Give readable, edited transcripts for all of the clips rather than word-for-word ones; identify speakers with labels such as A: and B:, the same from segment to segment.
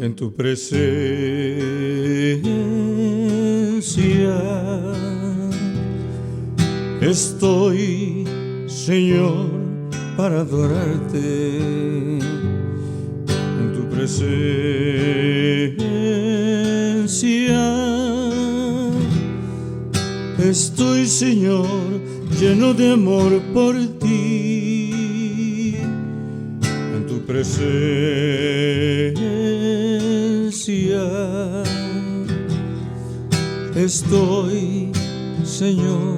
A: en tu presencia. Estoy, Señor, para adorarte en tu presencia. Estoy, Señor, lleno de amor por ti en tu presencia. Estoy, Señor,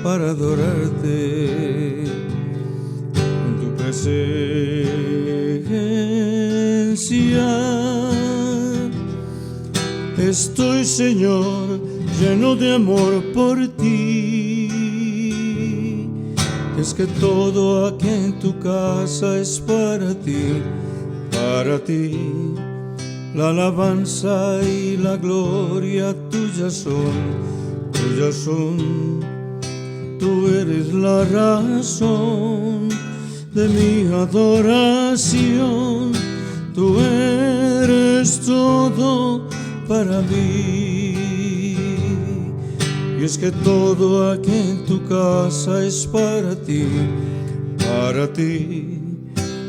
A: para adorarte en tu presencia. Estoy, Señor, lleno de amor por ti. Es que todo aquí en tu casa es para ti, para ti. La alabanza y la gloria tuyas son, tuyas son. Tú eres la razón de mi adoración. Tú eres todo para mí. Y es que todo aquí en tu casa es para ti, para ti.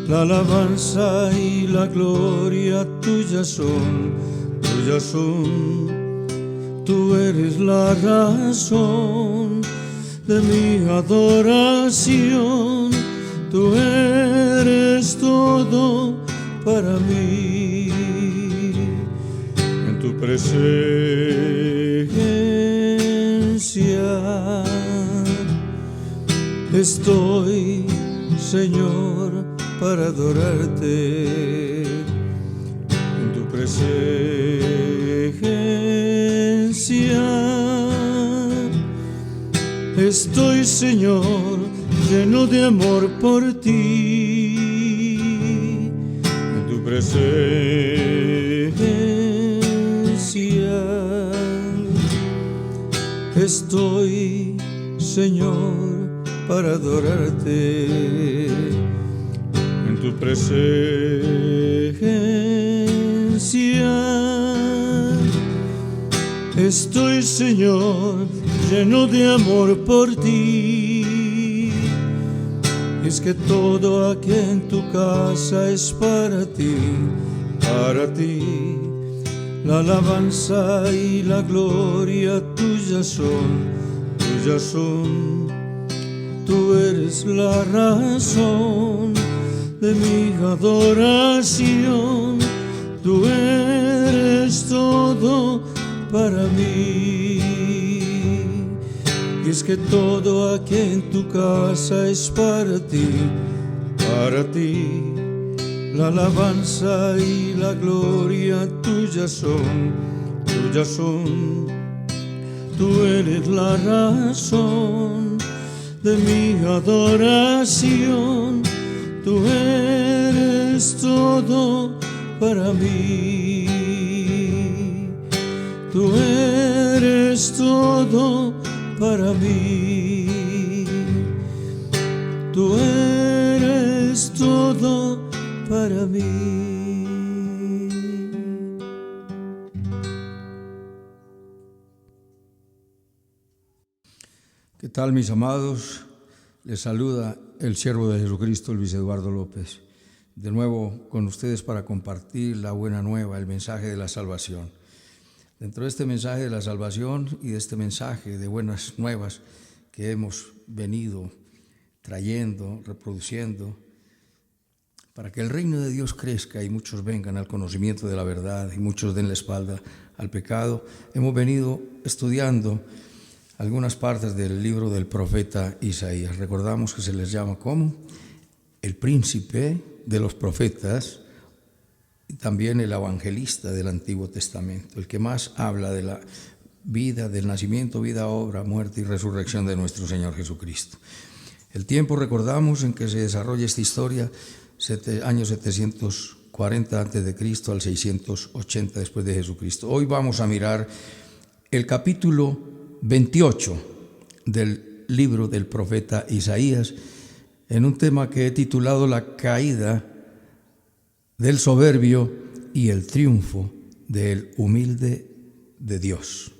A: La alabanza y la gloria tuyas son, tuyas son. Tú eres la razón de mi adoración. Tú eres todo para mí. En tu presencia estoy, Señor, para adorarte en tu presencia. Estoy, Señor, lleno de amor por ti en tu presencia. Estoy, Señor, para adorarte en tu presencia. Estoy, Señor, lleno de amor por ti. Es que todo aquí en tu casa es para ti, para ti. La alabanza y la gloria tuyas son, tuyas son. Tú eres la razón de mi adoración. Tú eres todo para mí. Y es que todo aquí en tu casa es para ti, para ti. La alabanza y la gloria tuyas son, tuyas son. Tú eres la razón de mi adoración. Tú eres todo para mí. Tú eres todo para mí. Tú eres todo para mí.
B: ¿Qué tal, mis amados? Les saluda el siervo de Jesucristo, Luis Eduardo López, de nuevo con ustedes para compartir la buena nueva, el mensaje de la salvación. Dentro de este mensaje de la salvación y de este mensaje de buenas nuevas que hemos venido trayendo, reproduciendo, para que el reino de Dios crezca y muchos vengan al conocimiento de la verdad y muchos den la espalda al pecado, hemos venido estudiando algunas partes del libro del profeta Isaías. Recordamos que se les llama como el príncipe de los profetas y también el evangelista del Antiguo Testamento, el que más habla de la vida, del nacimiento, vida, obra, muerte y resurrección de nuestro Señor Jesucristo. El tiempo, recordamos, en que se desarrolla esta historia, años 740 a.C. al 680 después de Jesucristo. Hoy vamos a mirar el capítulo 28 del libro del profeta Isaías, en un tema que he titulado La caída del soberbio y el triunfo del humilde de Dios.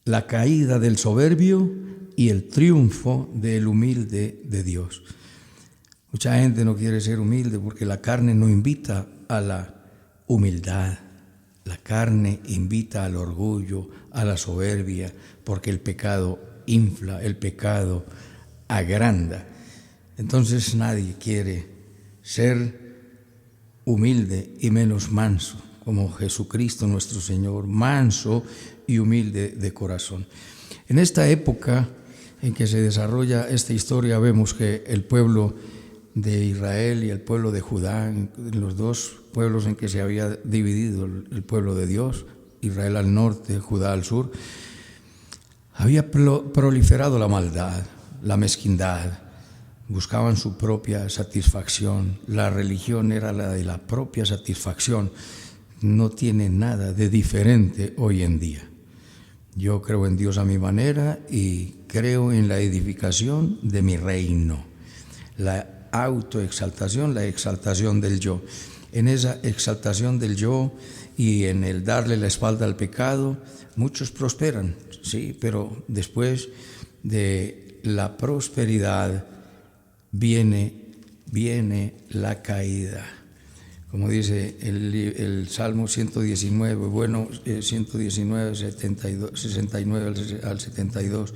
B: La caída del soberbio y el triunfo del humilde de Dios. Mucha gente no quiere ser humilde porque la carne no invita a la humildad. La carne invita al orgullo, a la soberbia, porque el pecado infla, el pecado agranda. Entonces nadie quiere ser humilde y menos manso, como Jesucristo nuestro Señor, manso y humilde de corazón. En esta época en que se desarrolla esta historia, vemos que el pueblo de Israel y el pueblo de Judá, los dos pueblos en que se había dividido el pueblo de Dios, Israel al norte, Judá al sur, había proliferado la maldad, la mezquindad, buscaban su propia satisfacción. La religión era la de la propia satisfacción. No tiene nada de diferente hoy en día. Yo creo en Dios a mi manera y creo en la edificación de mi reino. La autoexaltación, la exaltación del yo. En esa exaltación del yo y en el darle la espalda al pecado, muchos prosperan, sí, pero después de la prosperidad viene la caída. Como dice el Salmo 119, 69 al 72,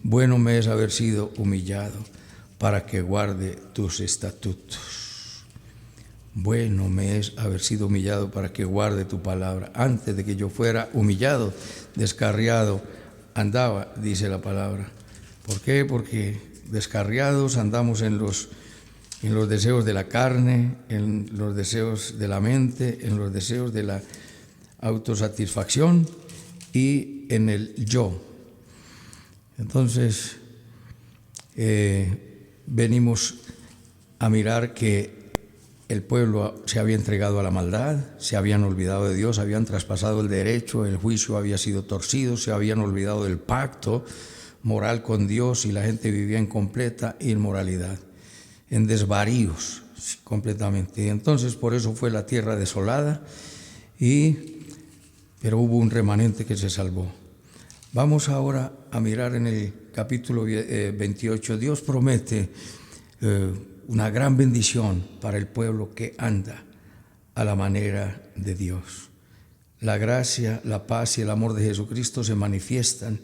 B: bueno me es haber sido humillado para que guarde tus estatutos. Bueno me es haber sido humillado para que guarde tu palabra. Antes de que yo fuera humillado, descarriado, andaba, dice la palabra. ¿Por qué? Porque descarriados andamos en los deseos de la carne, en los deseos de la mente, en los deseos de la autosatisfacción y en el yo. Entonces, venimos a mirar que el pueblo se había entregado a la maldad, se habían olvidado de Dios, habían traspasado el derecho, el juicio había sido torcido, se habían olvidado del pacto moral con Dios y la gente vivía en completa inmoralidad, en desvaríos completamente. Y entonces por eso fue la tierra desolada, pero hubo un remanente que se salvó. Vamos ahora a mirar en el capítulo 28. Dios promete una gran bendición para el pueblo que anda a la manera de Dios. La gracia, la paz y el amor de Jesucristo se manifiestan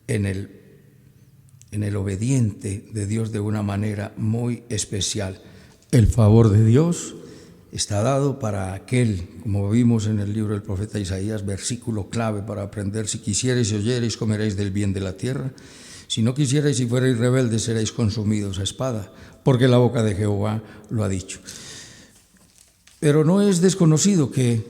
B: en el obediente de Dios de una manera muy especial. El favor de Dios está dado para aquel, como vimos en el libro del profeta Isaías, versículo clave para aprender: si quisierais y oyereis, comeréis del bien de la tierra. Si no quisierais y fuerais rebeldes, seréis consumidos a espada, porque la boca de Jehová lo ha dicho. Pero no es desconocido que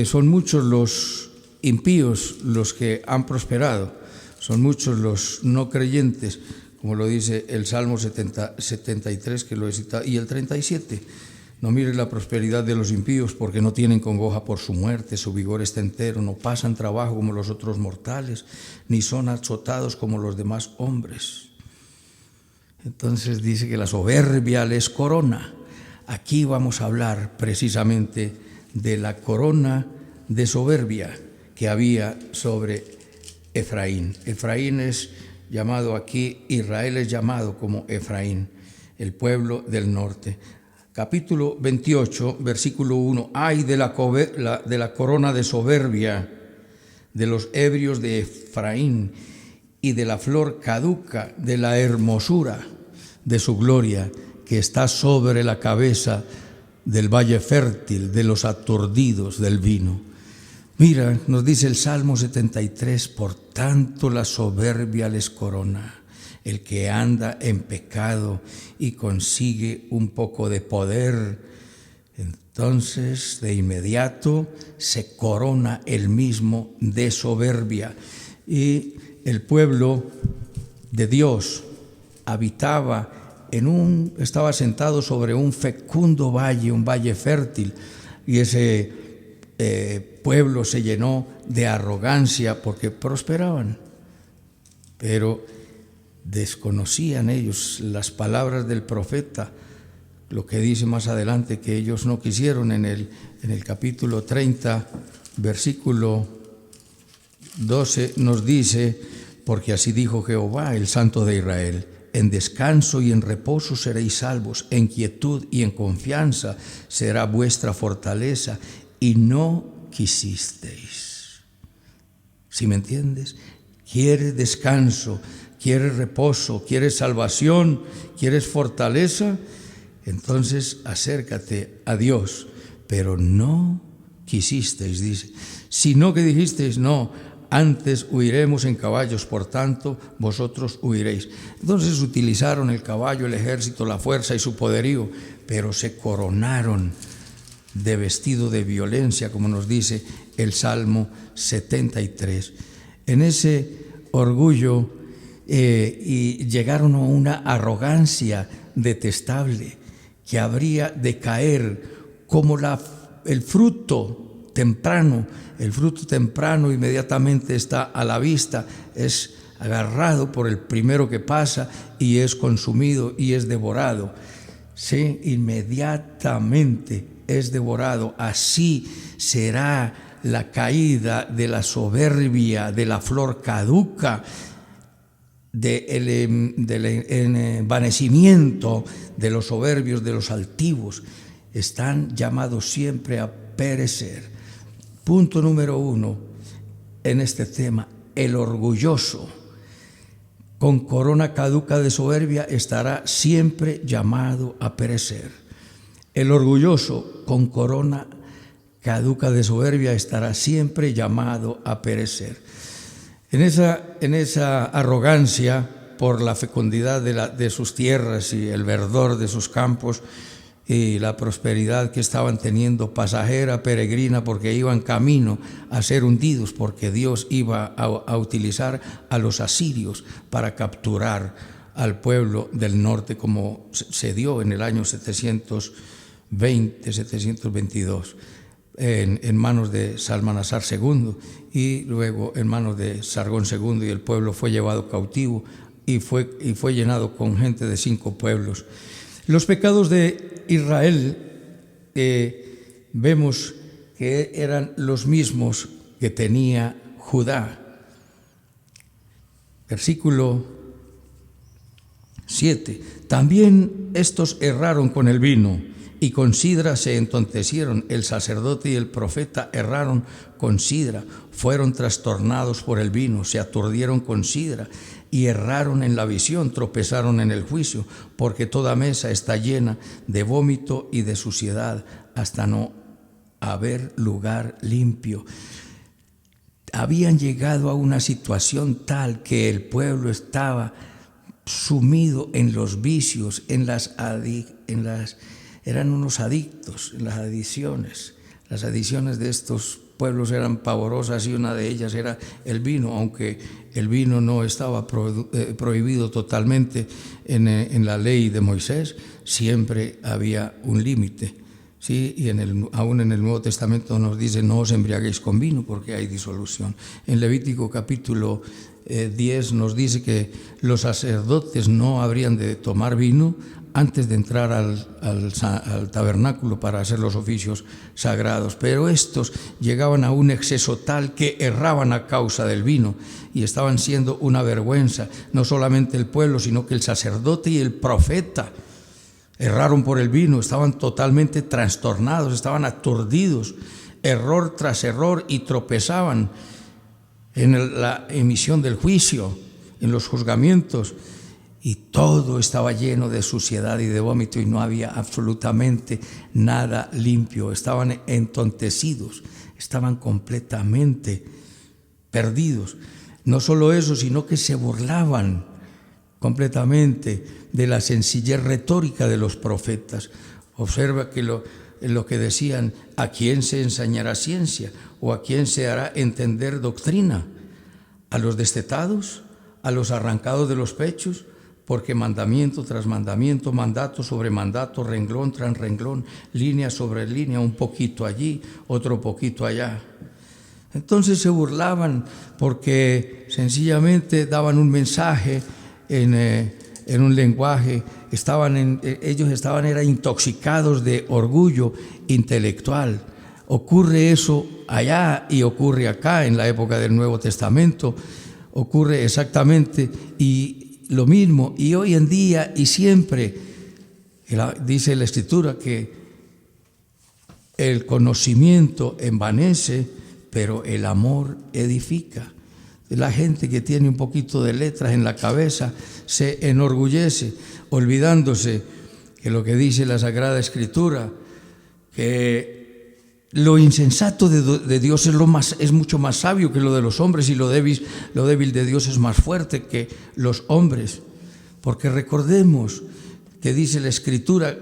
B: son muchos los impíos los que han prosperado, son muchos los no creyentes, como lo dice el Salmo 73, que lo he citado, y el 37. No mires la prosperidad de los impíos, porque no tienen congoja por su muerte, su vigor está entero, no pasan trabajo como los otros mortales, ni son azotados como los demás hombres. Entonces dice que la soberbia les corona. Aquí vamos a hablar precisamente de la corona de soberbia que había sobre Efraín. Efraín es llamado aquí, Israel es llamado como Efraín, el pueblo del norte. Capítulo 28, versículo 1. Ay de la corona de soberbia de los ebrios de Efraín y de la flor caduca de la hermosura de su gloria, que está sobre la cabeza del valle fértil de los aturdidos del vino. Mira, nos dice el Salmo 73, por tanto la soberbia les corona. El que anda en pecado y consigue un poco de poder, entonces de inmediato se corona él mismo de soberbia. Y el pueblo de Dios estaba sentado sobre un fecundo valle, un valle fértil, y ese pueblo se llenó de arrogancia porque prosperaban, pero desconocían ellos las palabras del profeta lo que dice más adelante que ellos no quisieron en el capítulo 30, versículo 12, nos dice: porque así dijo Jehová, el Santo de Israel, en descanso y en reposo seréis salvos, en quietud y en confianza será vuestra fortaleza, y no quisisteis. ¿Sí me entiendes? ¿Quieres descanso? ¿Quieres reposo? ¿Quieres salvación? ¿Quieres fortaleza? Entonces acércate a Dios, pero no quisisteis, dice. Sino que dijisteis: no, antes huiremos en caballos, por tanto vosotros huiréis. Entonces utilizaron el caballo, el ejército, la fuerza y su poderío, pero se coronaron de vestido de violencia, como nos dice el Salmo 73. En ese orgullo y llegaron a una arrogancia detestable que habría de caer como el fruto temprano. El fruto temprano inmediatamente está a la vista, es agarrado por el primero que pasa y es consumido y es devorado. Sí, inmediatamente es devorado. Así será la caída de la soberbia, de la flor caduca, del envanecimiento de los soberbios, de los altivos. Están llamados siempre a perecer. Punto número 1 en este tema: el orgulloso con corona caduca de soberbia estará siempre llamado a perecer. El orgulloso con corona caduca de soberbia estará siempre llamado a perecer. En esa arrogancia por la fecundidad de sus tierras y el verdor de sus campos y la prosperidad que estaban teniendo, pasajera, peregrina, porque iban camino a ser hundidos, porque Dios iba a utilizar a los asirios para capturar al pueblo del norte, como se dio en el año 722. En manos de Salmanasar II y luego en manos de Sargón II, y el pueblo fue llevado cautivo y fue llenado con gente de 5 pueblos. Los pecados de Israel vemos que eran los mismos que tenía Judá. Versículo 7. También estos erraron con el vino y con sidra se entontecieron. El sacerdote y el profeta erraron con sidra, fueron trastornados por el vino, se aturdieron con sidra y erraron en la visión, tropezaron en el juicio, porque toda mesa está llena de vómito y de suciedad, hasta no haber lugar limpio. Habían llegado a una situación tal que el pueblo estaba sumido en los vicios, eran unos adictos en las adiciones. Las adiciones de estos pueblos eran pavorosas y una de ellas era el vino, aunque el vino no estaba prohibido totalmente en la ley de Moisés, siempre había un límite. Sí, y aún en el Nuevo Testamento nos dice: no os embriaguéis con vino porque hay disolución. En Levítico capítulo 10 nos dice que los sacerdotes no habrían de tomar vino antes de entrar al tabernáculo para hacer los oficios sagrados, pero estos llegaban a un exceso tal que erraban a causa del vino y estaban siendo una vergüenza, no solamente el pueblo, sino que el sacerdote y el profeta erraron por el vino, estaban totalmente trastornados, estaban aturdidos, error tras error, y tropezaban en la emisión del juicio, en los juzgamientos, y todo estaba lleno de suciedad y de vómito y no había absolutamente nada limpio. Estaban entontecidos, estaban completamente perdidos. No solo eso, sino que se burlaban completamente de la sencillez retórica de los profetas. Observa que lo que decían: ¿a quién se enseñará ciencia? ¿O a quién se hará entender doctrina? ¿A los destetados? ¿A los arrancados de los pechos? Porque mandamiento tras mandamiento, mandato sobre mandato, renglón tras renglón, línea sobre línea, un poquito allí, otro poquito allá. Entonces se burlaban porque sencillamente daban un mensaje en un lenguaje, ellos estaban era intoxicados de orgullo intelectual. Ocurre eso allá y ocurre acá en la época del Nuevo Testamento, ocurre exactamente y lo mismo, y hoy en día y siempre, dice la Escritura que el conocimiento envanece, pero el amor edifica. La gente que tiene un poquito de letras en la cabeza se enorgullece, olvidándose que lo que dice la Sagrada Escritura, que lo insensato de Dios es mucho más sabio que lo de los hombres, y lo débil de Dios es más fuerte que los hombres. Porque recordemos que dice la Escritura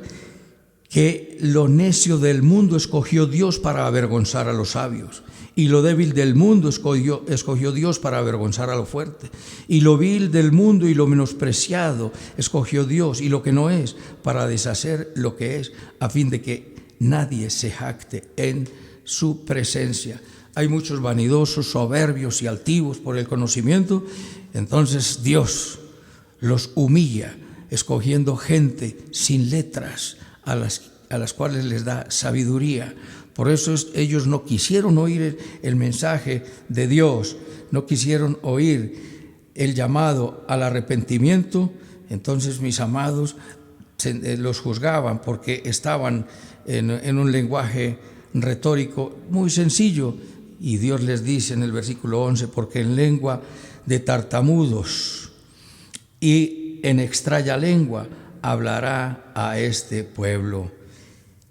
B: que lo necio del mundo escogió Dios para avergonzar a los sabios, y lo débil del mundo escogió Dios para avergonzar a lo fuerte, y lo vil del mundo y lo menospreciado escogió Dios, y lo que no es, para deshacer lo que es, a fin de que nadie se jacte en su presencia. Hay muchos vanidosos, soberbios y altivos por el conocimiento. Entonces Dios los humilla, escogiendo gente sin letras, a las cuales les da sabiduría. Por eso ellos no quisieron oír el mensaje de Dios, no quisieron oír el llamado al arrepentimiento. Entonces, mis amados, los juzgaban porque estaban en un lenguaje retórico muy sencillo, y Dios les dice en el versículo 11, porque en lengua de tartamudos y en extraña lengua hablará a este pueblo.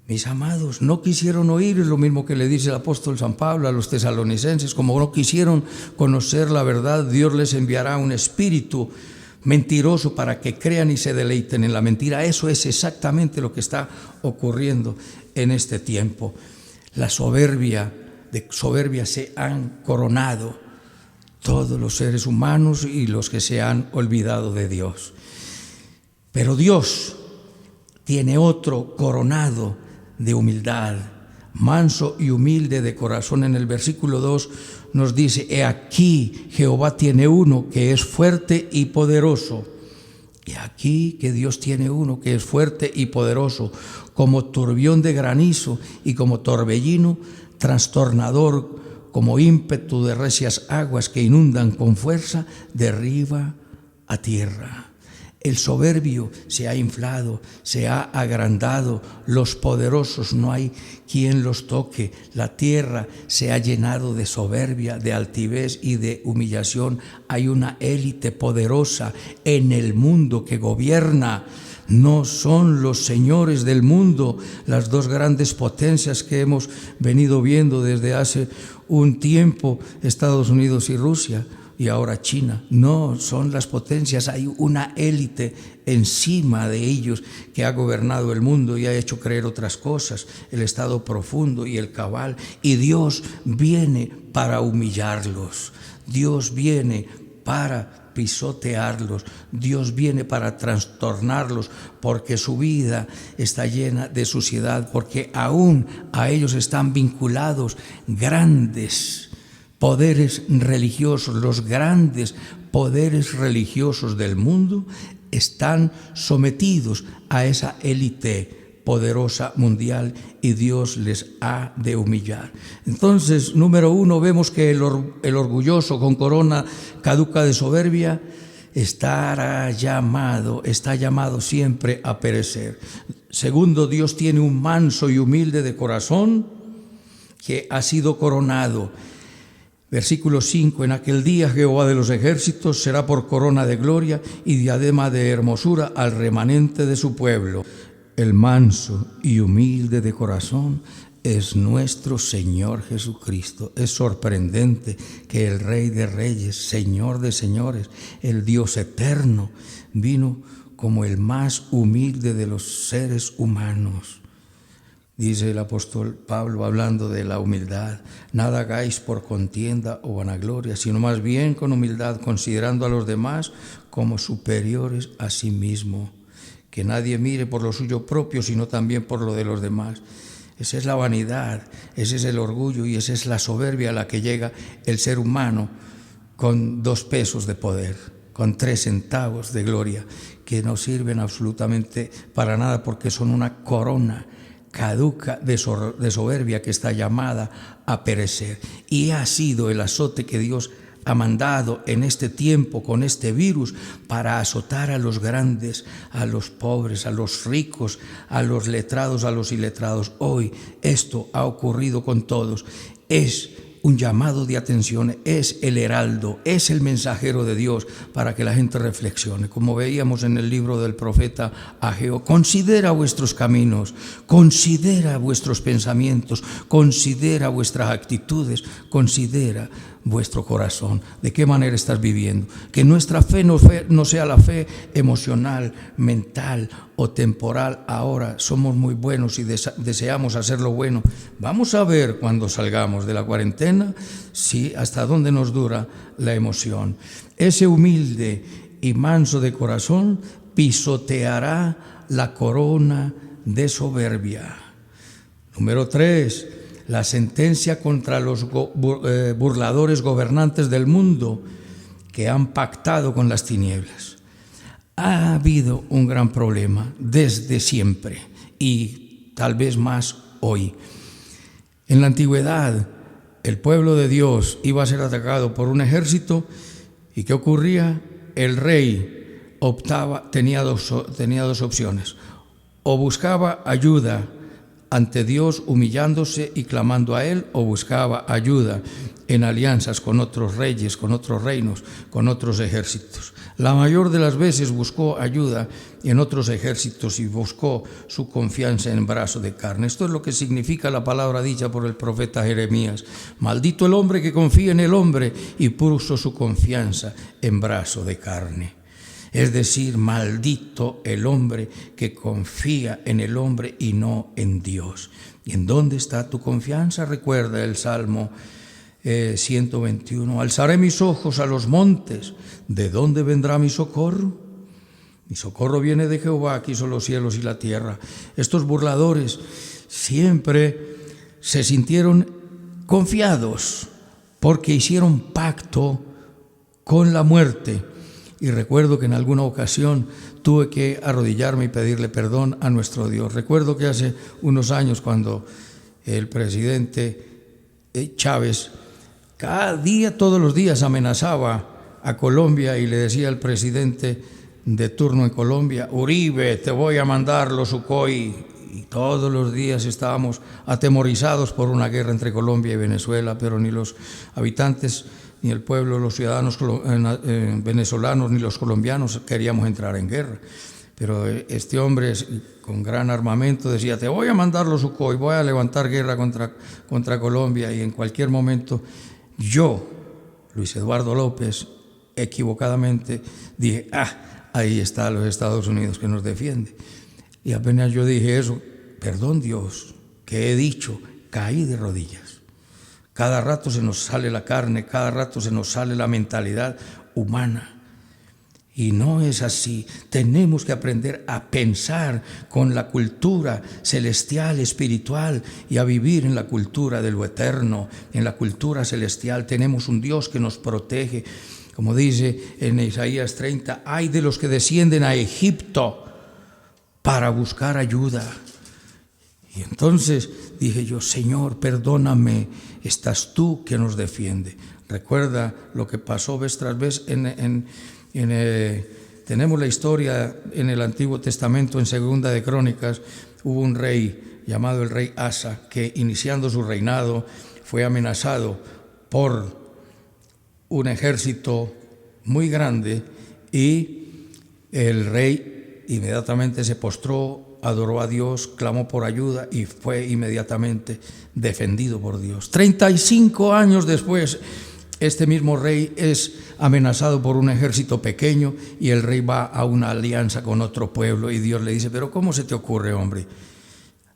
B: Mis amados, no quisieron oír, es lo mismo que le dice el apóstol San Pablo a los tesalonicenses, como no quisieron conocer la verdad, Dios les enviará un espíritu mentiroso para que crean y se deleiten en la mentira. Eso es exactamente lo que está ocurriendo en este tiempo. De soberbia se han coronado todos los seres humanos y los que se han olvidado de Dios. Pero Dios tiene otro coronado de humildad, manso y humilde de corazón. En el versículo 2 nos dice: he aquí Jehová tiene uno que es fuerte y poderoso. Y aquí que Dios tiene uno que es fuerte y poderoso, como turbión de granizo y como torbellino trastornador, como ímpetu de recias aguas que inundan con fuerza, derriba a tierra. El soberbio se ha inflado, se ha agrandado, los poderosos no hay quien los toque, la tierra se ha llenado de soberbia, de altivez y de humillación. Hay una élite poderosa en el mundo que gobierna. No son los señores del mundo, las dos grandes potencias que hemos venido viendo desde hace un tiempo, Estados Unidos y Rusia, y ahora China. No, son las potencias, hay una élite encima de ellos que ha gobernado el mundo y ha hecho creer otras cosas, el estado profundo y el cabal, y Dios viene para humillarlos, Dios viene para pisotearlos, Dios viene para trastornarlos, porque su vida está llena de suciedad, porque aún a ellos están vinculados grandes poderes religiosos. Los grandes poderes religiosos del mundo están sometidos a esa élite poderosa mundial, y Dios les ha de humillar. Entonces, número 1, vemos que el orgulloso con corona caduca de soberbia está llamado siempre a perecer. Segundo, Dios tiene un manso y humilde de corazón que ha sido coronado. Versículo 5, en aquel día Jehová de los ejércitos será por corona de gloria y diadema de hermosura al remanente de su pueblo. El manso y humilde de corazón es nuestro Señor Jesucristo. Es sorprendente que el Rey de Reyes, Señor de Señores, el Dios eterno, vino como el más humilde de los seres humanos. Dice el apóstol Pablo, hablando de la humildad: nada hagáis por contienda o vanagloria, sino más bien con humildad, considerando a los demás como superiores a sí mismo. Que nadie mire por lo suyo propio, sino también por lo de los demás. Esa es la vanidad, ese es el orgullo y esa es la soberbia a la que llega el ser humano con 2 pesos de poder, con 3 centavos de gloria, que no sirven absolutamente para nada porque son una corona caduca de soberbia que está llamada a perecer. Y ha sido el azote que Dios ha mandado en este tiempo con este virus para azotar a los grandes, a los pobres, a los ricos, a los letrados, a los iletrados. Hoy esto ha ocurrido con todos. Es un llamado de atención, es el heraldo, es el mensajero de Dios para que la gente reflexione. Como veíamos en el libro del profeta Ageo, considera vuestros caminos, considera vuestros pensamientos, considera vuestras actitudes, considera vuestro corazón, de qué manera estás viviendo. Que nuestra fe no sea la fe emocional, mental o temporal. Ahora somos muy buenos y deseamos hacer lo bueno. Vamos a ver cuando salgamos de la cuarentena hasta dónde nos dura la emoción. Ese humilde y manso de corazón pisoteará la corona de soberbia. Número 3. La sentencia contra los burladores gobernantes del mundo que han pactado con las tinieblas. Ha habido un gran problema desde siempre y tal vez más hoy. En la antigüedad, el pueblo de Dios iba a ser atacado por un ejército y ¿qué ocurría? El rey tenía dos opciones. O buscaba ayuda ante Dios humillándose y clamando a Él, o buscaba ayuda en alianzas con otros reyes, con otros reinos, con otros ejércitos. La mayor de las veces buscó ayuda en otros ejércitos y buscó su confianza en brazo de carne. Esto es lo que significa la palabra dicha por el profeta Jeremías. Maldito el hombre que confía en el hombre y puso su confianza en brazo de carne. Es decir, maldito el hombre que confía en el hombre y no en Dios. ¿Y en dónde está tu confianza? Recuerda el Salmo 121. Alzaré mis ojos a los montes. ¿De dónde vendrá mi socorro? Mi socorro viene de Jehová, que hizo los cielos y la tierra. Estos burladores siempre se sintieron confiados porque hicieron pacto con la muerte. Y recuerdo que en alguna ocasión tuve que arrodillarme y pedirle perdón a nuestro Dios. Recuerdo que hace unos años, cuando el presidente Chávez cada día, todos los días amenazaba a Colombia y le decía al presidente de turno en Colombia: Uribe, te voy a mandar los Sukhoi. Y todos los días estábamos atemorizados por una guerra entre Colombia y Venezuela, pero ni los habitantes, ni el pueblo, los ciudadanos venezolanos, ni los colombianos queríamos entrar en guerra. Pero este hombre con gran armamento decía: te voy a mandar los Sukhoi, voy a levantar guerra contra Colombia. Y en cualquier momento yo, Luis Eduardo López, equivocadamente dije: ahí está los Estados Unidos que nos defiende. Y apenas yo dije eso, perdón Dios, ¿qué he dicho? Caí de rodillas. Cada rato se nos sale la carne, cada rato se nos sale la mentalidad humana. Y no es así. Tenemos que aprender a pensar con la cultura celestial, espiritual, y a vivir en la cultura de lo eterno, en la cultura celestial. Tenemos un Dios que nos protege. Como dice en Isaías 30, hay de los que descienden a Egipto para buscar ayuda. Y entonces dije yo: Señor, perdóname, estás tú que nos defiende. Recuerda lo que pasó vez tras vez tenemos la historia en el Antiguo Testamento, en Segunda de Crónicas. Hubo un rey llamado el rey Asa, que iniciando su reinado fue amenazado por un ejército muy grande, y el rey inmediatamente se postró, adoró a Dios, clamó por ayuda y fue inmediatamente defendido por Dios. 35 años después, este mismo rey es amenazado por un ejército pequeño y el rey va a una alianza con otro pueblo y Dios le dice: pero ¿cómo se te ocurre, hombre?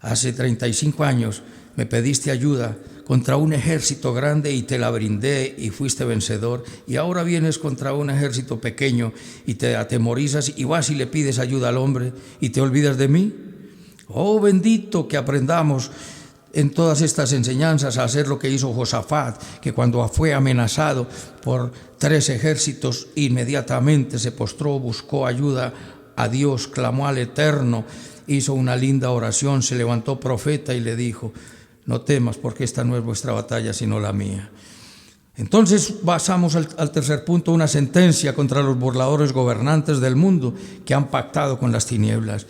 B: Hace 35 años me pediste ayuda contra un ejército grande y te la brindé y fuiste vencedor, y ahora vienes contra un ejército pequeño y te atemorizas y vas y le pides ayuda al hombre y te olvidas de mí. Oh, bendito, que aprendamos en todas estas enseñanzas a hacer lo que hizo Josafat, que cuando fue amenazado por 3 ejércitos, inmediatamente se postró, buscó ayuda a Dios, clamó al Eterno, hizo una linda oración, se levantó profeta y le dijo: no temas, porque esta no es vuestra batalla, sino la mía. Entonces pasamos al tercer punto, una sentencia contra los burladores gobernantes del mundo que han pactado con las tinieblas.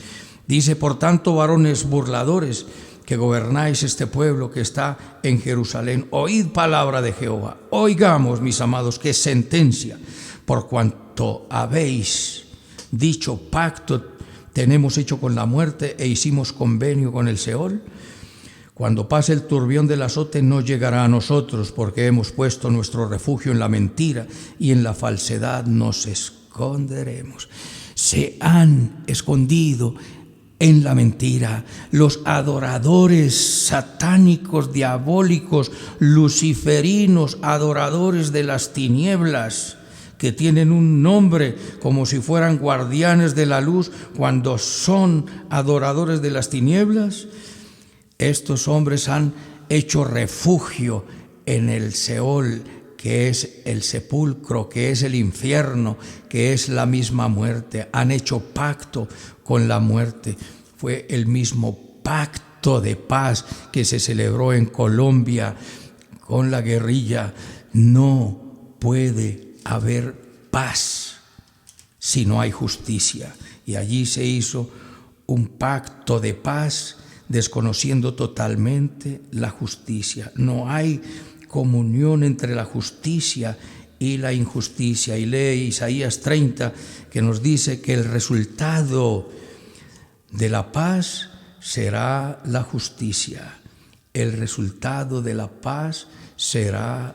B: Dice: por tanto, varones burladores, que gobernáis este pueblo que está en Jerusalén, oíd palabra de Jehová. Oigamos, mis amados, qué sentencia. Por cuanto habéis dicho: pacto tenemos hecho con la muerte e hicimos convenio con el Seol. Cuando pase el turbión del azote no llegará a nosotros, porque hemos puesto nuestro refugio en la mentira y en la falsedad nos esconderemos. Se han escondido en la mentira los adoradores satánicos, diabólicos, luciferinos, adoradores de las tinieblas, que tienen un nombre como si fueran guardianes de la luz cuando son adoradores de las tinieblas. Estos hombres han hecho refugio en el Seol, que es el sepulcro, que es el infierno, que es la misma muerte. Han hecho pacto con la muerte. Fue el mismo pacto de paz que se celebró en Colombia con la guerrilla. No puede haber paz si no hay justicia. Y allí se hizo un pacto de paz, desconociendo totalmente la justicia. No hay comunión entre la justicia y la injusticia. Y lee Isaías 30, que nos dice que el resultado de la paz será la justicia. El resultado de la paz será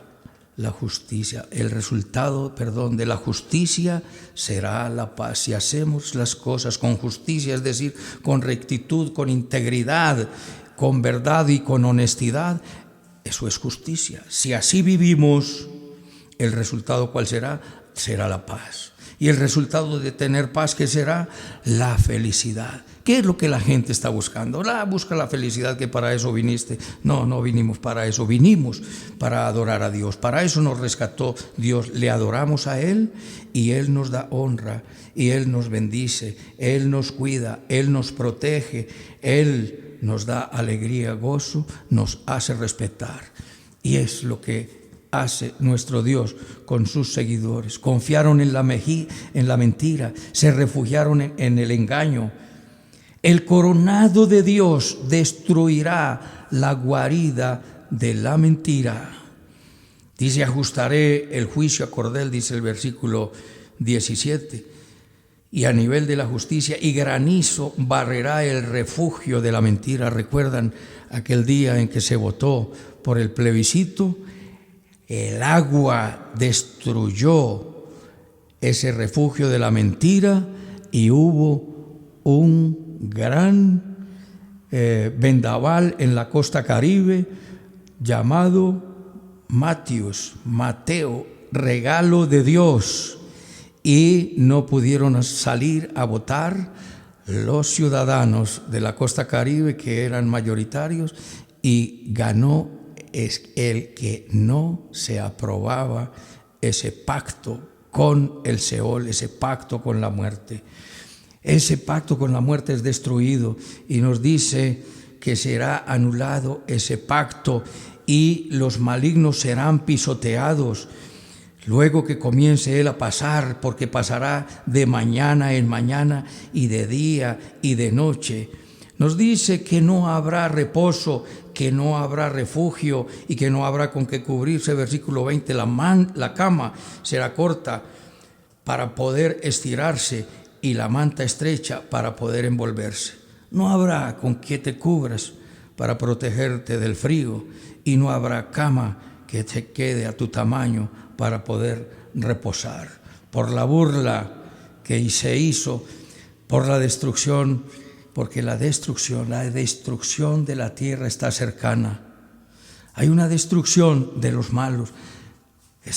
B: la justicia. El resultado, de la justicia será la paz. Si hacemos las cosas con justicia, es decir, con rectitud, con integridad, con verdad y con honestidad, eso es justicia. Si así vivimos, el resultado, ¿cuál será? Será la paz. Y el resultado de tener paz, ¿qué será? La felicidad. ¿Qué es lo que la gente está buscando? Busca la felicidad, que para eso viniste. No vinimos para eso, vinimos para adorar a Dios. Para eso nos rescató Dios. Le adoramos a Él y Él nos da honra y Él nos bendice, Él nos cuida, Él nos protege, Él nos da alegría, gozo, nos hace respetar. Y es lo que hace nuestro Dios con sus seguidores. Confiaron en la mentira, se refugiaron en el engaño. El coronado de Dios destruirá la guarida de la mentira. Dice: ajustaré el juicio a cordel, dice el versículo 17. Y a nivel de la justicia, y granizo barrerá el refugio de la mentira. ¿Recuerdan aquel día en que se votó por el plebiscito? El agua destruyó ese refugio de la mentira y hubo un gran vendaval en la costa caribe llamado Mateo, regalo de Dios, y no pudieron salir a votar los ciudadanos de la costa caribe, que eran mayoritarios, y ganó el que no se aprobaba ese pacto con el Seol, ese pacto con la muerte. Ese pacto con la muerte es destruido y nos dice que será anulado ese pacto y los malignos serán pisoteados. Luego que comience él a pasar, porque pasará de mañana en mañana y de día y de noche. Nos dice que no habrá reposo, que no habrá refugio y que no habrá con qué cubrirse. Versículo 20, la cama será corta para poder estirarse y la manta estrecha para poder envolverse. No habrá con qué te cubras para protegerte del frío y no habrá cama que te quede a tu tamaño para poder reposar. Por la burla que se hizo, por la destrucción, porque la destrucción de la tierra está cercana. Hay una destrucción de los malos.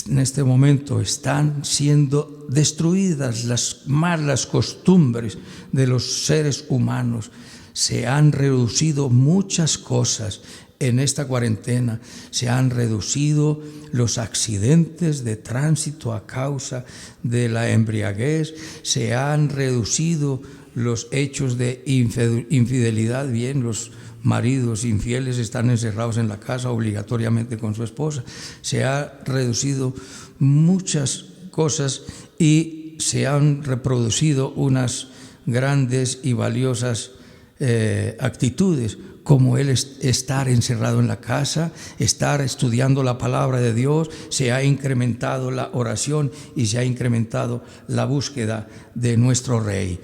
B: En este momento están siendo destruidas las malas costumbres de los seres humanos. Se han reducido muchas cosas En esta cuarentena se han reducido los accidentes de tránsito a causa de la embriaguez, se han reducido los hechos de infidelidad. Bien, los maridos infieles están encerrados en la casa obligatoriamente con su esposa. Se ha reducido muchas cosas y se han reproducido unas grandes y valiosas actitudes, como el estar encerrado en la casa, estar estudiando la palabra de Dios. Se ha incrementado la oración y se ha incrementado la búsqueda de nuestro Rey.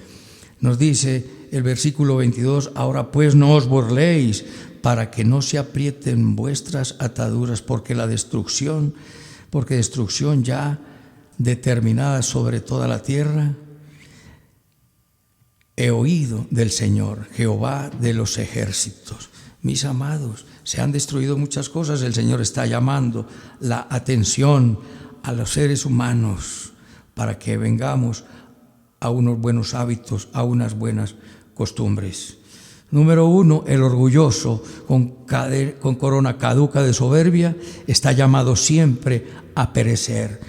B: Nos dice el versículo 22, ahora pues no os burléis, para que no se aprieten vuestras ataduras, porque destrucción ya determinada sobre toda la tierra. He oído del Señor, Jehová de los ejércitos. Mis amados, se han destruido muchas cosas. El Señor está llamando la atención a los seres humanos para que vengamos a unos buenos hábitos, a unas buenas costumbres. Número 1, el orgulloso con corona caduca de soberbia está llamado siempre a perecer.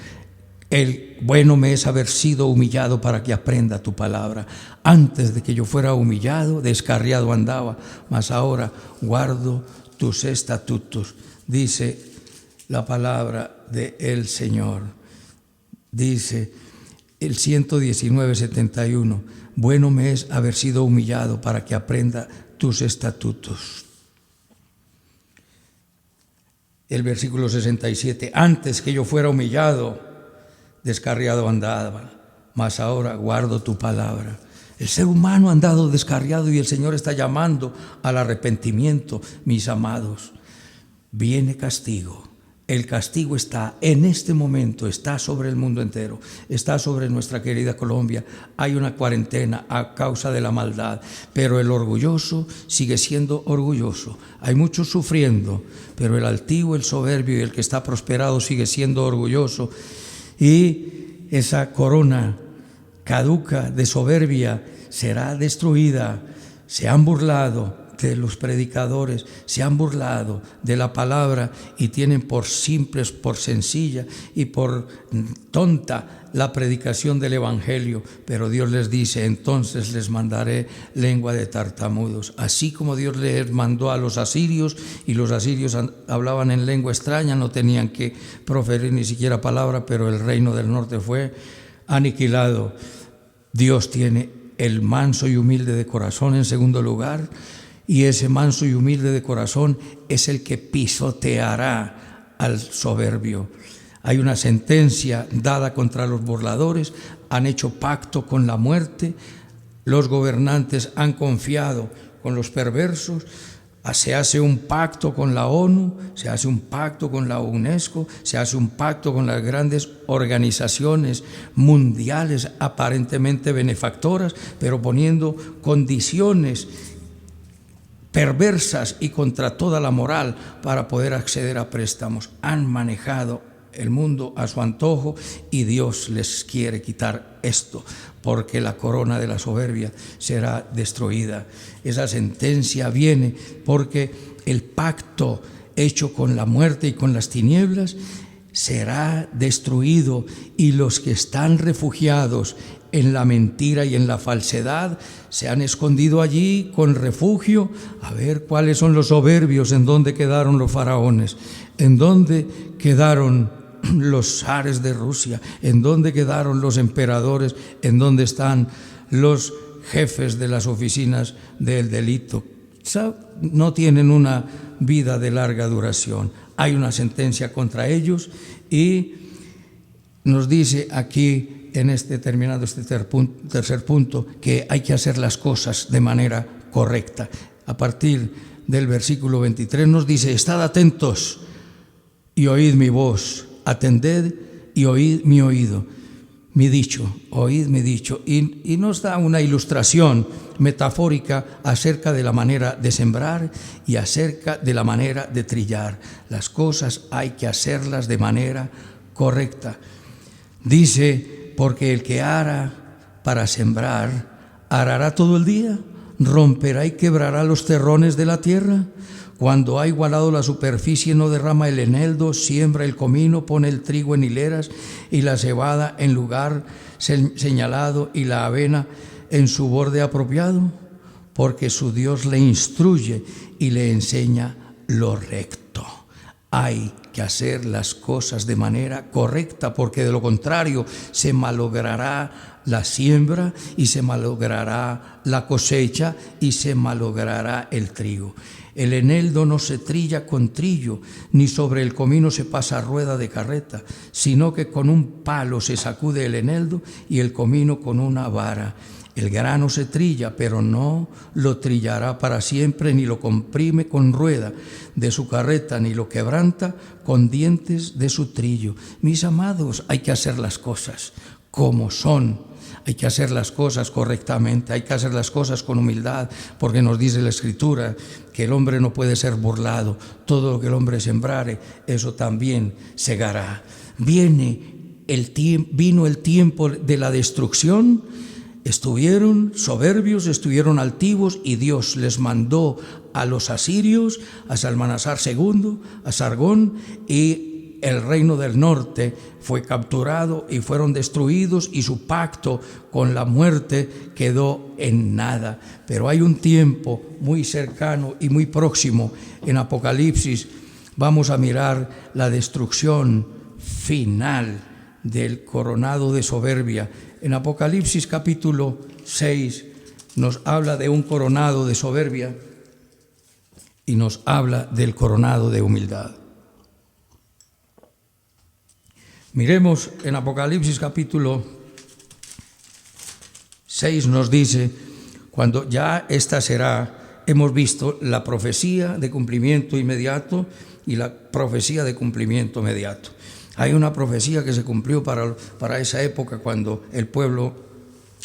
B: El bueno me es haber sido humillado para que aprenda tu palabra. Antes de que yo fuera humillado, descarriado andaba, mas ahora guardo tus estatutos. Dice la palabra del Señor. Dice el 119:71, bueno me es haber sido humillado para que aprenda tus estatutos. El versículo 67, antes que yo fuera humillado, descarriado andaba, mas ahora guardo tu palabra. El ser humano ha andado descarriado y el Señor está llamando al arrepentimiento, mis amados. Viene castigo. El castigo está en este momento, está sobre el mundo entero, está sobre nuestra querida Colombia. Hay una cuarentena a causa de la maldad, pero el orgulloso sigue siendo orgulloso. Hay muchos sufriendo, pero el altivo, el soberbio y el que está prosperado sigue siendo orgulloso. Y esa corona caduca de soberbia será destruida. Se han burlado de los predicadores, se han burlado de la palabra y tienen por simples, por sencilla y por tonta la predicación del evangelio, pero Dios les dice, entonces les mandaré lengua de tartamudos, así como Dios les mandó a los asirios, y los asirios hablaban en lengua extraña, no tenían que proferir ni siquiera palabra, pero el reino del norte fue aniquilado. Dios tiene el manso y humilde de corazón en segundo lugar, y ese manso y humilde de corazón es el que pisoteará al soberbio. Hay una sentencia dada contra los burladores, han hecho pacto con la muerte, los gobernantes han confiado con los perversos, se hace un pacto con la ONU, se hace un pacto con la UNESCO, se hace un pacto con las grandes organizaciones mundiales aparentemente benefactoras, pero poniendo condiciones perversas y contra toda la moral para poder acceder a préstamos. Han manejado el mundo a su antojo y Dios les quiere quitar esto, porque la corona de la soberbia será destruida. Esa sentencia viene porque el pacto hecho con la muerte y con las tinieblas será destruido, y los que están refugiados en la mentira y en la falsedad se han escondido allí con refugio. A ver cuáles son los soberbios, en dónde quedaron los faraones, en dónde quedaron los zares de Rusia, en dónde quedaron los emperadores, en dónde están los jefes de las oficinas del delito. No tienen una vida de larga duración. Hay una sentencia contra ellos, y nos dice aquí, terminando este tercer punto, que hay que hacer las cosas de manera correcta. A partir del versículo 23 nos dice, estad atentos y oíd mi voz, atended y oíd mi oído, mi dicho, oíd mi dicho. Y nos da una ilustración metafórica acerca de la manera de sembrar y acerca de la manera de trillar. Las cosas hay que hacerlas de manera correcta. Dice, porque el que ara para sembrar, arará todo el día, romperá y quebrará los terrones de la tierra. Cuando ha igualado la superficie, no derrama el eneldo, siembra el comino, pone el trigo en hileras y la cebada en lugar señalado y la avena en su borde apropiado, porque su Dios le instruye y le enseña lo recto. Hay que hacer las cosas de manera correcta, porque de lo contrario se malogrará la siembra y se malogrará la cosecha y se malogrará el trigo. El eneldo no se trilla con trillo, ni sobre el comino se pasa rueda de carreta, sino que con un palo se sacude el eneldo y el comino con una vara. El grano se trilla, pero no lo trillará para siempre, ni lo comprime con rueda de su carreta, ni lo quebranta con dientes de su trillo. Mis amados, hay que hacer las cosas como son. Hay que hacer las cosas correctamente, hay que hacer las cosas con humildad, porque nos dice la Escritura que el hombre no puede ser burlado. Todo lo que el hombre sembrare, eso también segará. Vino el tiempo de la destrucción. Estuvieron soberbios, estuvieron altivos, y Dios les mandó a los asirios, a Salmanasar II, a Sargón, y el reino del norte fue capturado y fueron destruidos, y su pacto con la muerte quedó en nada. Pero hay un tiempo muy cercano y muy próximo. En Apocalipsis vamos a mirar la destrucción final del coronado de soberbia. En Apocalipsis capítulo 6 nos habla de un coronado de soberbia y nos habla del coronado de humildad. Miremos en Apocalipsis capítulo 6, nos dice, cuando ya esta será, hemos visto la profecía de cumplimiento inmediato y la profecía de cumplimiento inmediato. Hay una profecía que se cumplió para esa época, cuando el pueblo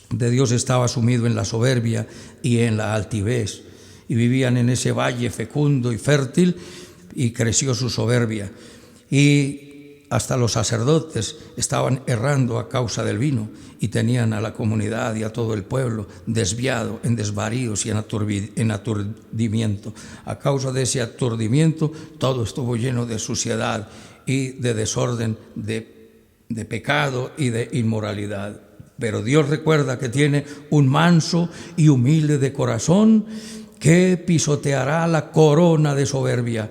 B: de Dios estaba sumido en la soberbia y en la altivez, y vivían en ese valle fecundo y fértil, y creció su soberbia. Y hasta los sacerdotes estaban errando a causa del vino, y tenían a la comunidad y a todo el pueblo desviado en desvaríos y en aturdimiento. A causa de ese aturdimiento, todo estuvo lleno de suciedad y de desorden, de pecado y de inmoralidad. Pero Dios recuerda que tiene un manso y humilde de corazón que pisoteará la corona de soberbia.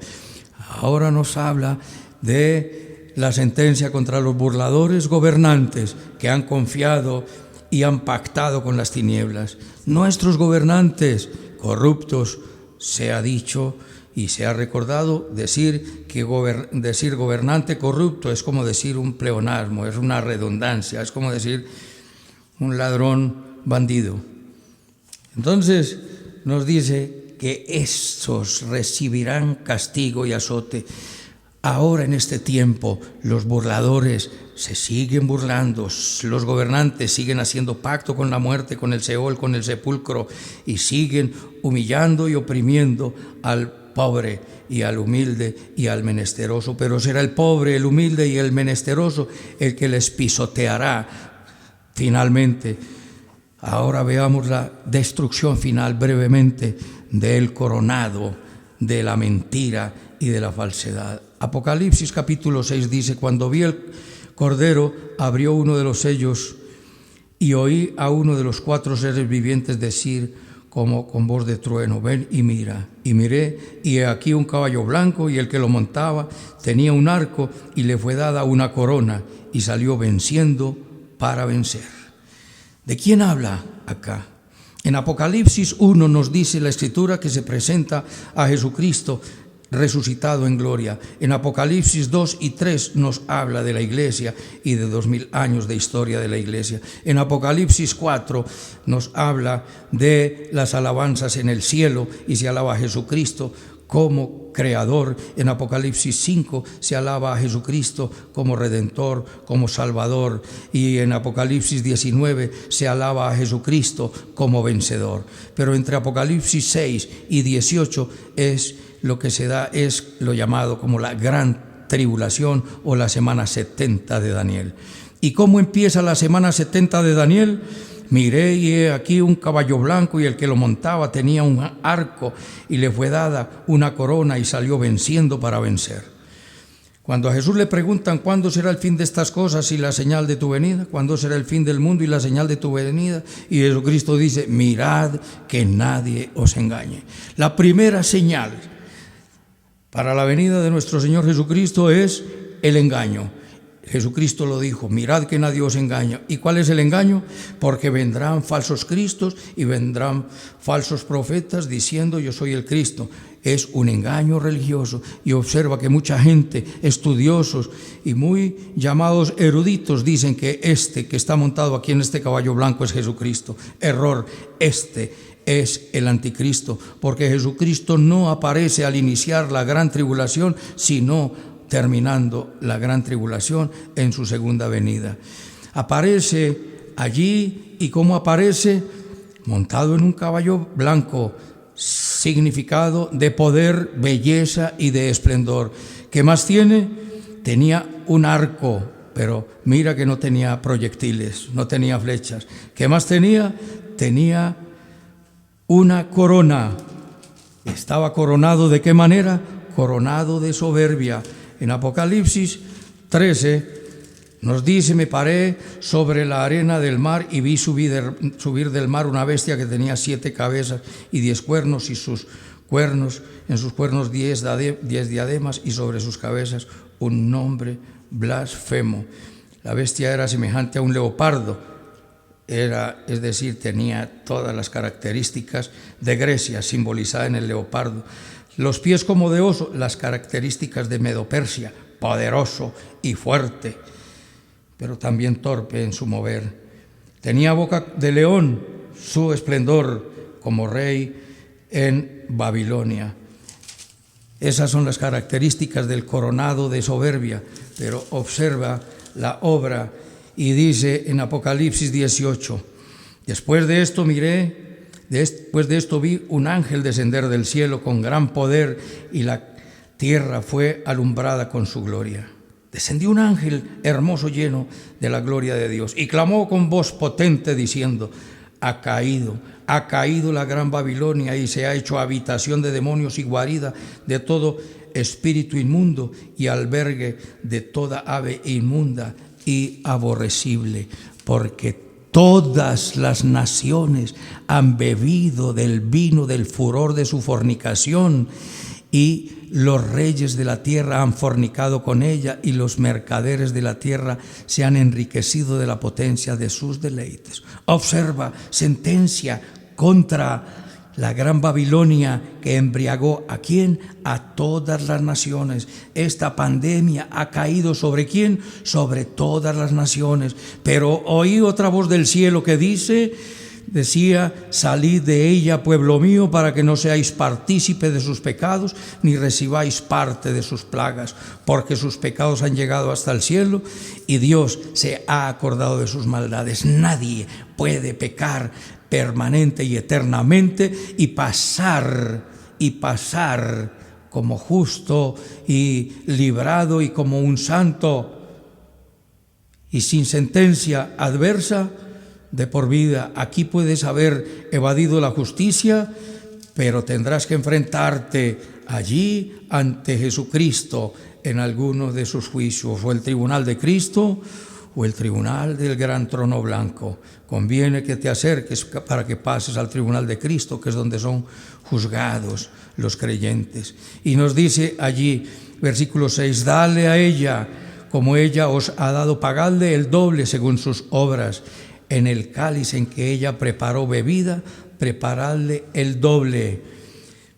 B: Ahora nos habla de la sentencia contra los burladores gobernantes que han confiado y han pactado con las tinieblas. Nuestros gobernantes corruptos, se ha dicho y se ha recordado, decir gobernante corrupto es como decir un pleonasmo, es una redundancia, es como decir un ladrón bandido. Entonces nos dice que estos recibirán castigo y azote. Ahora, en este tiempo, los burladores se siguen burlando, los gobernantes siguen haciendo pacto con la muerte, con el Seol, con el sepulcro, y siguen humillando y oprimiendo al pobre y al humilde y al menesteroso. Pero será el pobre, el humilde y el menesteroso el que les pisoteará finalmente. Ahora veamos la destrucción final brevemente del coronado de la mentira y de la falsedad. Apocalipsis capítulo 6 dice: cuando vi el Cordero, abrió uno de los sellos y oí a uno de los 4 seres vivientes decir como con voz de trueno: ven y mira. Y miré, y he aquí un caballo blanco, y el que lo montaba tenía un arco, y le fue dada una corona, y salió venciendo para vencer. ¿De quién habla acá? En Apocalipsis 1 nos dice la Escritura que se presenta a Jesucristo resucitado en gloria. En Apocalipsis 2 y 3 nos habla de la iglesia y de 2000 años de historia de la iglesia. En Apocalipsis 4 nos habla de las alabanzas en el cielo y se alaba a Jesucristo como creador. En Apocalipsis 5 se alaba a Jesucristo como redentor, como salvador, y en Apocalipsis 19 se alaba a Jesucristo como vencedor. Pero entre Apocalipsis 6 y 18 lo que se da es lo llamado como la gran tribulación o la semana 70 de Daniel. ¿Y cómo empieza la semana 70 de Daniel? miré y he aquí un caballo blanco y el que lo montaba tenía un arco y le fue dada una corona y salió venciendo para vencer. Cuando a Jesús le preguntan cuándo será el fin de estas cosas y la señal de tu venida, cuándo será el fin del mundo y la señal de tu venida, y Jesucristo dice, mirad que nadie os engañe. La primera señal para la venida de nuestro Señor Jesucristo es el engaño. Jesucristo lo dijo, mirad que nadie os engaña. ¿Y cuál es el engaño? Porque vendrán falsos cristos y vendrán falsos profetas diciendo yo soy el Cristo. Es un engaño religioso, y observa que mucha gente, estudiosos y muy llamados eruditos, dicen que este que está montado aquí en este caballo blanco es Jesucristo. Error, este es el anticristo, porque Jesucristo no aparece al iniciar la gran tribulación, sino terminando la gran tribulación en su segunda venida. Aparece allí, y ¿cómo aparece? Montado en un caballo blanco, significado de poder, belleza y de esplendor. ¿Qué más tiene? Tenía un arco, pero mira que no tenía proyectiles, no tenía flechas. ¿Qué más tenía? Tenía una corona. ¿Estaba coronado de qué manera? Coronado de soberbia. En Apocalipsis 13 nos dice, me paré sobre la arena del mar y vi subir del mar una bestia que tenía 7 cabezas y 10 cuernos, y sus cuernos, en sus cuernos 10 diademas, y sobre sus cabezas un nombre blasfemo. La bestia era semejante a un leopardo, es decir, tenía todas las características de Grecia, simbolizada en el leopardo. Los pies como de oso, las características de Medo-Persia, poderoso y fuerte, pero también torpe en su mover. Tenía boca de león, su esplendor como rey en Babilonia. Esas son las características del coronado de soberbia, pero observa la obra y dice en Apocalipsis 18, después de esto vi un ángel descender del cielo con gran poder, y la tierra fue alumbrada con su gloria. Descendió un ángel hermoso lleno de la gloria de Dios y clamó con voz potente diciendo, ha caído la gran Babilonia y se ha hecho habitación de demonios y guarida de todo espíritu inmundo y albergue de toda ave inmunda y aborrecible, porque todas las naciones han bebido del vino del furor de su fornicación, y los reyes de la tierra han fornicado con ella, y los mercaderes de la tierra se han enriquecido de la potencia de sus deleites. Observa, sentencia contra la gran Babilonia que embriagó ¿a quién? A todas las naciones. Esta pandemia ha caído ¿sobre quién? Sobre todas las naciones. Pero oí otra voz del cielo que decía, salid de ella, pueblo mío, para que no seáis partícipe de sus pecados, ni recibáis parte de sus plagas, porque sus pecados han llegado hasta el cielo, y Dios se ha acordado de sus maldades. Nadie puede pecar permanente y eternamente y pasar como justo y librado y como un santo y sin sentencia adversa de por vida. Aquí puedes haber evadido la justicia, pero tendrás que enfrentarte allí ante Jesucristo en alguno de sus juicios, o el tribunal de Cristo o el tribunal del gran trono blanco. Conviene que te acerques para que pases al tribunal de Cristo, que es donde son juzgados los creyentes. Y nos dice allí, versículo 6, dale a ella, como ella os ha dado, pagadle el doble según sus obras. En el cáliz en que ella preparó bebida, preparadle el doble.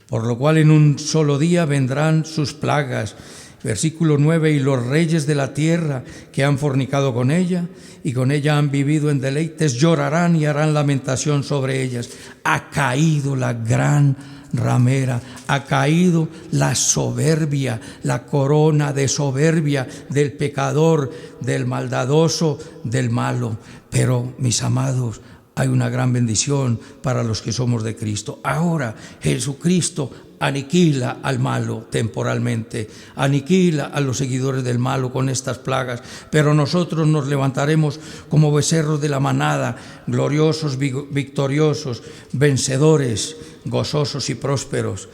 B: Por lo cual en un solo día vendrán sus plagas. Versículo 9, y los reyes de la tierra que han fornicado con ella y con ella han vivido en deleites, llorarán y harán lamentación sobre ellas. Ha caído la gran ramera, ha caído la soberbia, la corona de soberbia del pecador, del maldadoso, del malo. Pero, mis amados, hay una gran bendición para los que somos de Cristo. Ahora Jesucristo aniquila al malo temporalmente, aniquila a los seguidores del malo con estas plagas, pero nosotros nos levantaremos como becerros de la manada, gloriosos, victoriosos, vencedores, gozosos y prósperos.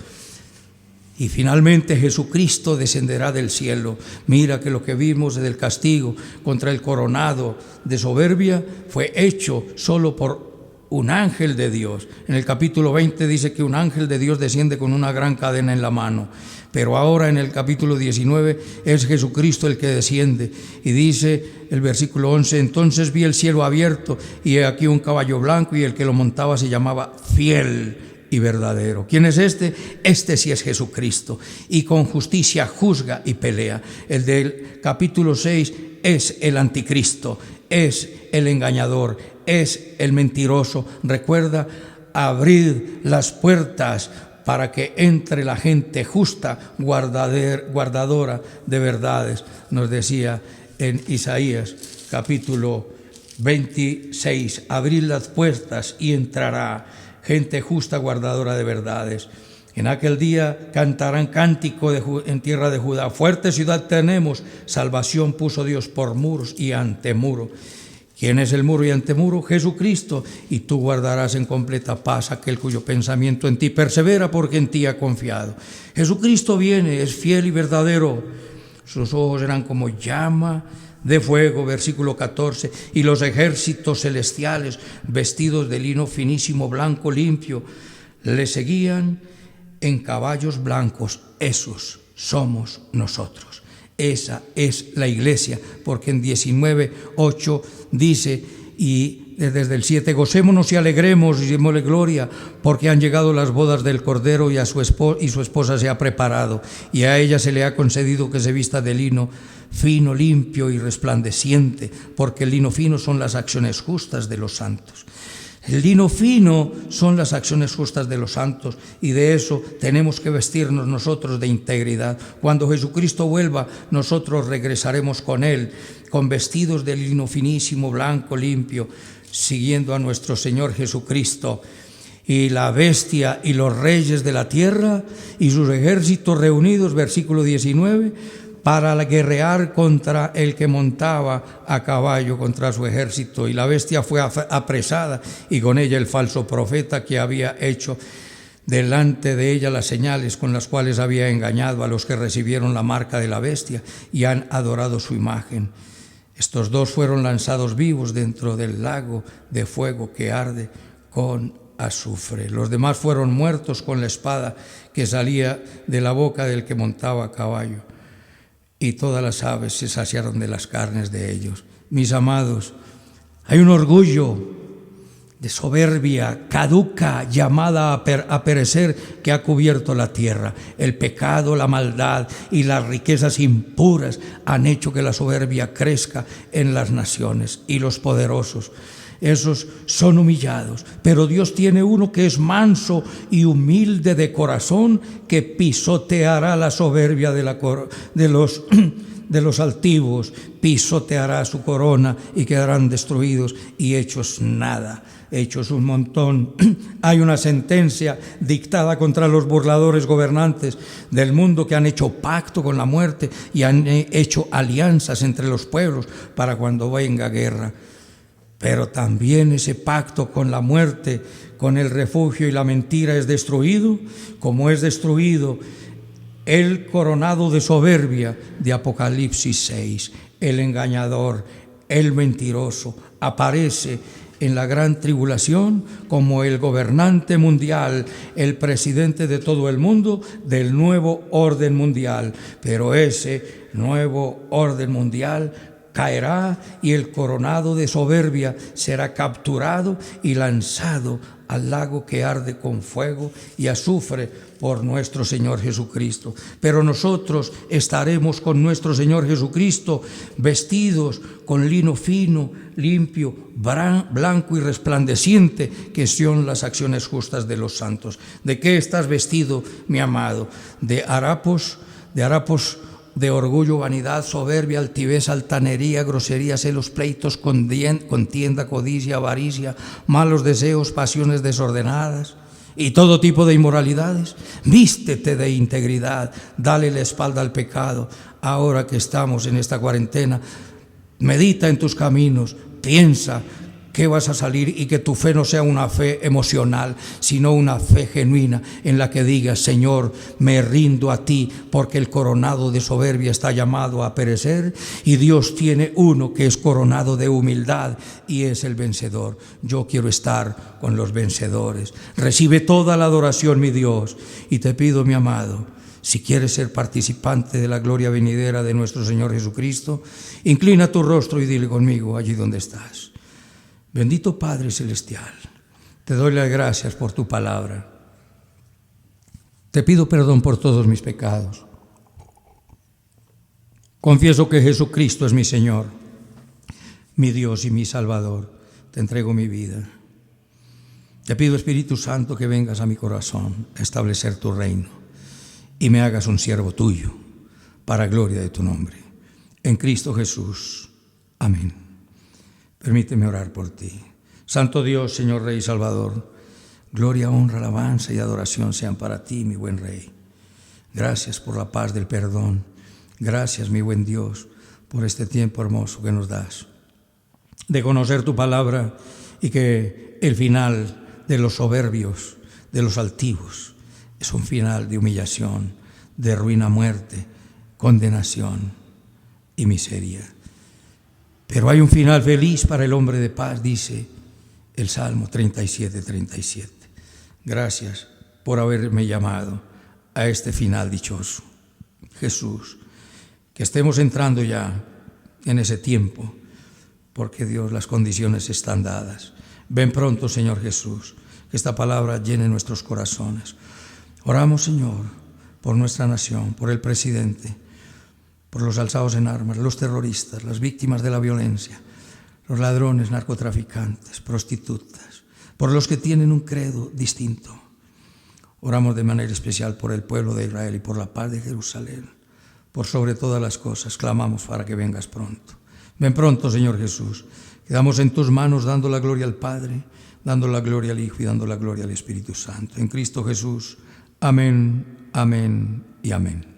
B: Y finalmente Jesucristo descenderá del cielo. Mira que lo que vimos del castigo contra el coronado de soberbia fue hecho solo por un ángel de Dios. En el capítulo 20 dice que un ángel de Dios desciende con una gran cadena en la mano. Pero ahora en el capítulo 19 es Jesucristo el que desciende. Y dice el versículo 11, entonces vi el cielo abierto y he aquí un caballo blanco y el que lo montaba se llamaba Fiel y Verdadero. ¿Quién es este? Este sí es Jesucristo, y con justicia juzga y pelea. El del capítulo 6 es el anticristo, es el engañador, es el mentiroso. Recuerda, abrir las puertas para que entre la gente justa, guardadora de verdades, nos decía en Isaías capítulo 26, abrir las puertas y entrará gente justa, guardadora de verdades. En aquel día cantarán cántico en tierra de Judá. Fuerte ciudad tenemos, salvación puso Dios por muros y antemuro. ¿Quién es el muro y antemuro? Jesucristo. Y tú guardarás en completa paz aquel cuyo pensamiento en ti persevera, porque en ti ha confiado. Jesucristo viene, es fiel y verdadero. Sus ojos eran como llama de fuego, versículo 14, y los ejércitos celestiales, vestidos de lino finísimo, blanco, limpio, le seguían en caballos blancos. Esos somos nosotros. Esa es la iglesia, porque en 19:8 dice, y desde el 7, gocémonos y alegremos y démosle gloria, porque han llegado las bodas del Cordero y su esposa se ha preparado, y a ella se le ha concedido que se vista de lino fino, limpio y resplandeciente, porque el lino fino son las acciones justas de los santos. El lino fino son las acciones justas de los santos, y de eso tenemos que vestirnos nosotros de integridad. Cuando Jesucristo vuelva, nosotros regresaremos con Él, con vestidos de lino finísimo, blanco, limpio, siguiendo a nuestro Señor Jesucristo. Y la bestia y los reyes de la tierra y sus ejércitos reunidos, versículo 19, para guerrear contra el que montaba a caballo, contra su ejército. Y la bestia fue apresada, y con ella el falso profeta que había hecho delante de ella las señales con las cuales había engañado a los que recibieron la marca de la bestia y han adorado su imagen. Estos dos fueron lanzados vivos dentro del lago de fuego que arde con azufre. Los demás fueron muertos con la espada que salía de la boca del que montaba a caballo. Y todas las aves se saciaron de las carnes de ellos. Mis amados, hay un orgullo de soberbia caduca, llamada a perecer, que ha cubierto la tierra. El pecado, la maldad y las riquezas impuras han hecho que la soberbia crezca en las naciones, y los poderosos, esos son humillados. Pero Dios tiene uno que es manso y humilde de corazón, que pisoteará la soberbia de los altivos, pisoteará su corona y quedarán destruidos y hechos nada, hechos un montón. Hay una sentencia dictada contra los burladores gobernantes del mundo que han hecho pacto con la muerte y han hecho alianzas entre los pueblos para cuando venga guerra. Pero también ese pacto con la muerte, con el refugio y la mentira es destruido, como es destruido el coronado de soberbia de Apocalipsis 6. El engañador, el mentiroso, aparece en la gran tribulación como el gobernante mundial, el presidente de todo el mundo, del nuevo orden mundial. Pero ese nuevo orden mundial caerá, y el coronado de soberbia será capturado y lanzado al lago que arde con fuego y azufre por nuestro Señor Jesucristo. Pero nosotros estaremos con nuestro Señor Jesucristo, vestidos con lino fino, limpio, blanco y resplandeciente, que son las acciones justas de los santos. ¿De qué estás vestido, mi amado? De harapos, de orgullo, vanidad, soberbia, altivez, altanería, grosería, celos, pleitos, contienda, codicia, avaricia, malos deseos, pasiones desordenadas, y todo tipo de inmoralidades. Vístete de integridad, dale la espalda al pecado. Ahora que estamos en esta cuarentena, medita en tus caminos, piensa que vas a salir y que tu fe no sea una fe emocional, sino una fe genuina en la que digas: Señor, me rindo a ti, porque el coronado de soberbia está llamado a perecer y Dios tiene uno que es coronado de humildad y es el vencedor. Yo quiero estar con los vencedores. Recibe toda la adoración, mi Dios, y te pido, mi amado, si quieres ser participante de la gloria venidera de nuestro Señor Jesucristo, inclina tu rostro y dile conmigo allí donde estás: Bendito Padre Celestial, te doy las gracias por tu palabra. Te pido perdón por todos mis pecados. Confieso que Jesucristo es mi Señor, mi Dios y mi Salvador. Te entrego mi vida. Te pido, Espíritu Santo, que vengas a mi corazón a establecer tu reino y me hagas un siervo tuyo para gloria de tu nombre. En Cristo Jesús. Amén. Permíteme orar por ti. Santo Dios, Señor Rey y Salvador, gloria, honra, alabanza y adoración sean para ti, mi buen Rey. Gracias por la paz del perdón. Gracias, mi buen Dios, por este tiempo hermoso que nos das de conocer tu palabra y que el final de los soberbios, de los altivos, es un final de humillación, de ruina, muerte, condenación y miseria. Pero hay un final feliz para el hombre de paz, dice el Salmo 37:37. Gracias por haberme llamado a este final dichoso. Jesús, que estemos entrando ya en ese tiempo, porque Dios, las condiciones están dadas. Ven pronto, Señor Jesús, que esta palabra llene nuestros corazones. Oramos, Señor, por nuestra nación, por el presidente, por los alzados en armas, los terroristas, las víctimas de la violencia, los ladrones, narcotraficantes, prostitutas, por los que tienen un credo distinto. Oramos de manera especial por el pueblo de Israel y por la paz de Jerusalén. Por sobre todas las cosas, clamamos para que vengas pronto. Ven pronto, Señor Jesús. Quedamos en tus manos dando la gloria al Padre, dando la gloria al Hijo y dando la gloria al Espíritu Santo. En Cristo Jesús. Amén, amén y amén.